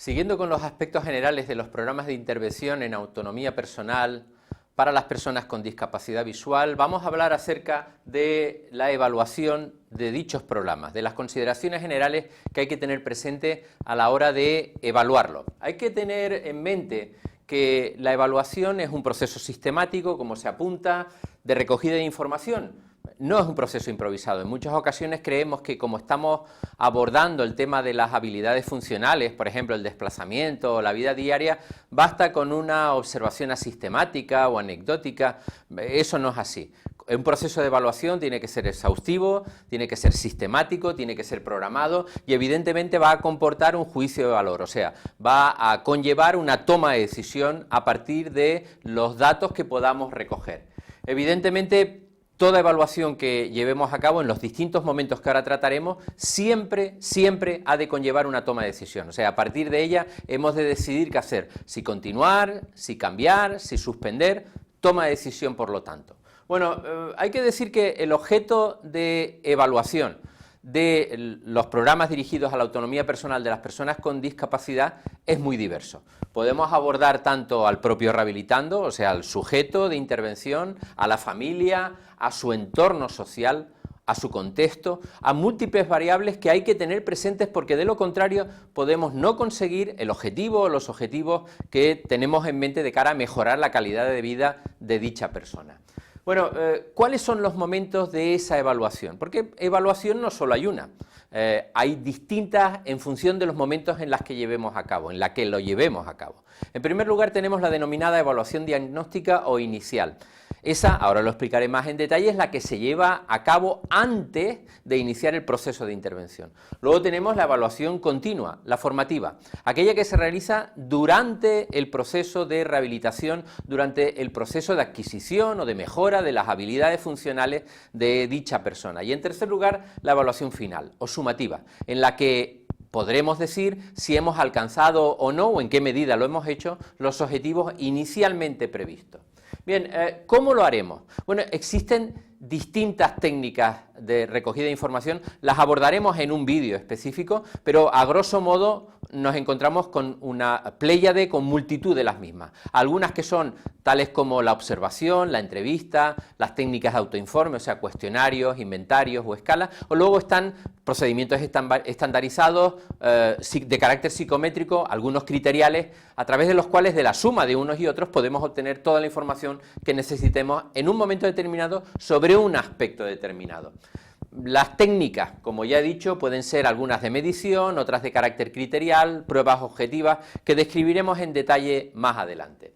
Siguiendo con los aspectos generales de los programas de intervención en autonomía personal para las personas con discapacidad visual, vamos a hablar acerca de la evaluación de dichos programas, de las consideraciones generales que hay que tener presente a la hora de evaluarlo. Hay que tener en mente que la evaluación es un proceso sistemático, como se apunta, de recogida de información. No es un proceso improvisado. En muchas ocasiones creemos que como estamos abordando el tema de las habilidades funcionales, por ejemplo el desplazamiento o la vida diaria, basta con una observación asistemática o anecdótica. Eso no es así. Un proceso de evaluación tiene que ser exhaustivo, tiene que ser sistemático, tiene que ser programado y evidentemente va a comportar un juicio de valor, o sea, va a conllevar una toma de decisión a partir de los datos que podamos recoger. Evidentemente, toda evaluación que llevemos a cabo en los distintos momentos que ahora trataremos, siempre ha de conllevar una toma de decisión. O sea, a partir de ella hemos de decidir qué hacer, si continuar, si cambiar, si suspender, toma de decisión por lo tanto. Bueno, hay que decir que el objeto de evaluación de los programas dirigidos a la autonomía personal de las personas con discapacidad es muy diverso. Podemos abordar tanto al propio rehabilitando, o sea, al sujeto de intervención, a la familia, a su entorno social, a su contexto, a múltiples variables que hay que tener presentes porque de lo contrario podemos no conseguir el objetivo o los objetivos que tenemos en mente de cara a mejorar la calidad de vida de dicha persona. Bueno, ¿cuáles son los momentos de esa evaluación? Porque evaluación no solo hay una, hay distintas en función de los momentos en los que llevemos a cabo, en la que lo llevemos a cabo. En primer lugar tenemos la denominada evaluación diagnóstica o inicial. Esa, ahora lo explicaré más en detalle, es la que se lleva a cabo antes de iniciar el proceso de intervención. Luego tenemos la evaluación continua, la formativa, aquella que se realiza durante el proceso de rehabilitación, durante el proceso de adquisición o de mejora de las habilidades funcionales de dicha persona. Y en tercer lugar, la evaluación final o sumativa, en la que podremos decir si hemos alcanzado o no, o en qué medida lo hemos hecho, los objetivos inicialmente previstos. Bien, ¿cómo lo haremos? Bueno, existen distintas técnicas de recogida de información, las abordaremos en un vídeo específico, pero a grosso modo nos encontramos con una pléyade con multitud de las mismas. Algunas que son tales como la observación, la entrevista, las técnicas de autoinforme, o sea, cuestionarios, inventarios o escalas, o luego están procedimientos estandarizados de carácter psicométrico, algunos criteriales, a través de los cuales de la suma de unos y otros podemos obtener toda la información que necesitemos en un momento determinado sobre un aspecto determinado. Las técnicas, como ya he dicho, pueden ser algunas de medición, otras de carácter criterial, pruebas objetivas, que describiremos en detalle más adelante.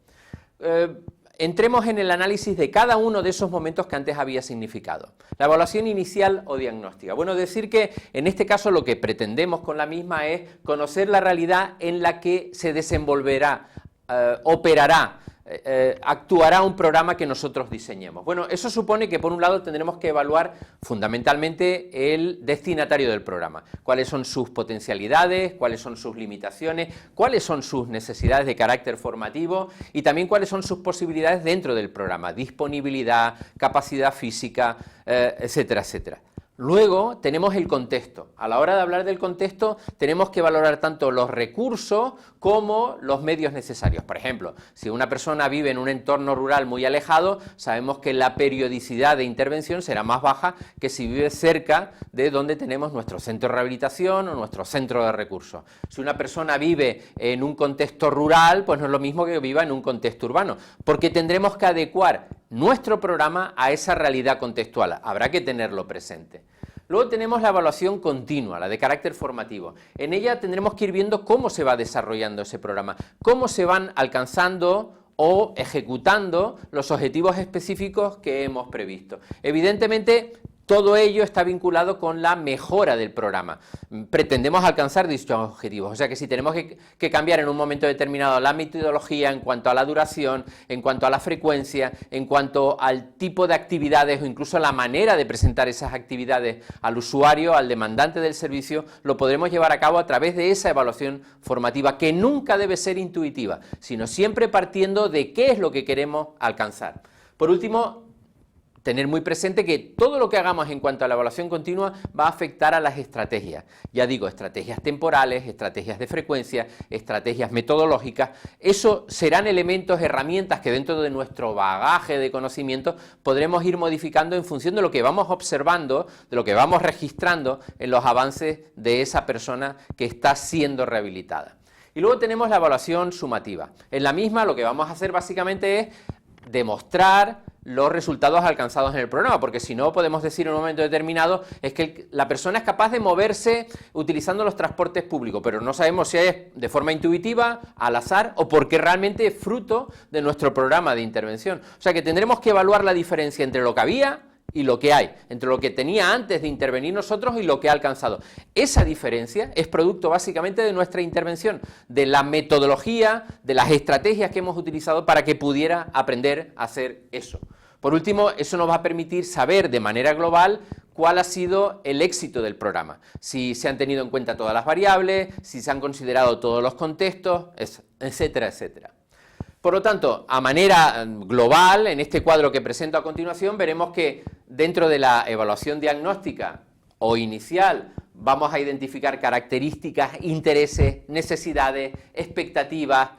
Entremos en el análisis de cada uno de esos momentos que antes había significado. La evaluación inicial o diagnóstica. Bueno, decir que en este caso lo que pretendemos con la misma es conocer la realidad en la que se desenvolverá, operará, actuará un programa que nosotros diseñemos. Bueno, eso supone que por un lado tendremos que evaluar fundamentalmente el destinatario del programa, cuáles son sus potencialidades, cuáles son sus limitaciones, cuáles son sus necesidades de carácter formativo y también cuáles son sus posibilidades dentro del programa, disponibilidad, capacidad física, etcétera, etcétera. Luego tenemos el contexto. A la hora de hablar del contexto tenemos que valorar tanto los recursos como los medios necesarios. Por ejemplo, si una persona vive en un entorno rural muy alejado, sabemos que la periodicidad de intervención será más baja que si vive cerca de donde tenemos nuestro centro de rehabilitación o nuestro centro de recursos. Si una persona vive en un contexto rural, pues no es lo mismo que viva en un contexto urbano, porque tendremos que adecuar nuestro programa a esa realidad contextual, habrá que tenerlo presente. Luego tenemos la evaluación continua, la de carácter formativo. En ella tendremos que ir viendo cómo se va desarrollando ese programa, cómo se van alcanzando o ejecutando los objetivos específicos que hemos previsto. Evidentemente, todo ello está vinculado con la mejora del programa. Pretendemos alcanzar dichos objetivos, o sea que si tenemos que cambiar en un momento determinado la metodología en cuanto a la duración, en cuanto a la frecuencia, en cuanto al tipo de actividades o incluso la manera de presentar esas actividades al usuario, al demandante del servicio, lo podremos llevar a cabo a través de esa evaluación formativa que nunca debe ser intuitiva, sino siempre partiendo de qué es lo que queremos alcanzar. Por último, tener muy presente que todo lo que hagamos en cuanto a la evaluación continua va a afectar a las estrategias. Ya digo, estrategias temporales, estrategias de frecuencia, estrategias metodológicas. Eso serán elementos, herramientas que dentro de nuestro bagaje de conocimiento podremos ir modificando en función de lo que vamos observando, de lo que vamos registrando en los avances de esa persona que está siendo rehabilitada. Y luego tenemos la evaluación sumativa. En la misma lo que vamos a hacer básicamente es demostrar los resultados alcanzados en el programa, porque si no podemos decir en un momento determinado es que la persona es capaz de moverse utilizando los transportes públicos, pero no sabemos si es de forma intuitiva, al azar, o porque realmente es fruto de nuestro programa de intervención. O sea que tendremos que evaluar la diferencia entre lo que había y lo que hay, entre lo que tenía antes de intervenir nosotros y lo que ha alcanzado. Esa diferencia es producto básicamente de nuestra intervención, de la metodología, de las estrategias que hemos utilizado para que pudiera aprender a hacer eso. Por último, eso nos va a permitir saber de manera global cuál ha sido el éxito del programa, si se han tenido en cuenta todas las variables, si se han considerado todos los contextos, etcétera, etcétera. Por lo tanto, a manera global, en este cuadro que presento a continuación, veremos que dentro de la evaluación diagnóstica o inicial vamos a identificar características, intereses, necesidades, expectativas,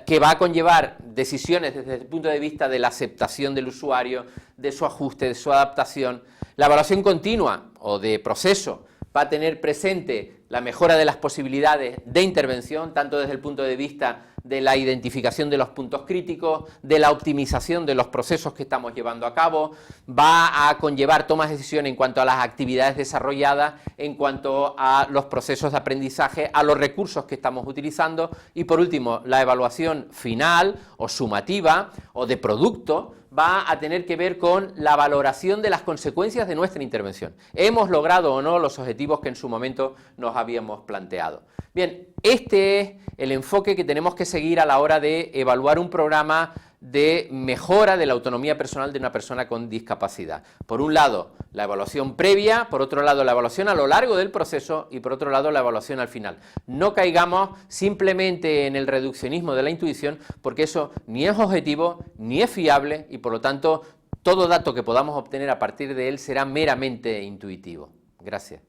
que va a conllevar decisiones desde el punto de vista de la aceptación del usuario, de su ajuste, de su adaptación. La evaluación continua o de proceso va a tener presente la mejora de las posibilidades de intervención, tanto desde el punto de vista de la identificación de los puntos críticos, de la optimización de los procesos que estamos llevando a cabo, va a conllevar tomas de decisión en cuanto a las actividades desarrolladas, en cuanto a los procesos de aprendizaje, a los recursos que estamos utilizando y por último la evaluación final o sumativa o de producto va a tener que ver con la valoración de las consecuencias de nuestra intervención. ¿Hemos logrado o no los objetivos que en su momento nos habíamos planteado? Bien, este es el enfoque que tenemos que seguir a la hora de evaluar un programa de mejora de la autonomía personal de una persona con discapacidad. Por un lado, la evaluación previa, por otro lado, la evaluación a lo largo del proceso y por otro lado, la evaluación al final. No caigamos simplemente en el reduccionismo de la intuición, porque eso ni es objetivo, ni es fiable y por lo tanto, todo dato que podamos obtener a partir de él será meramente intuitivo. Gracias.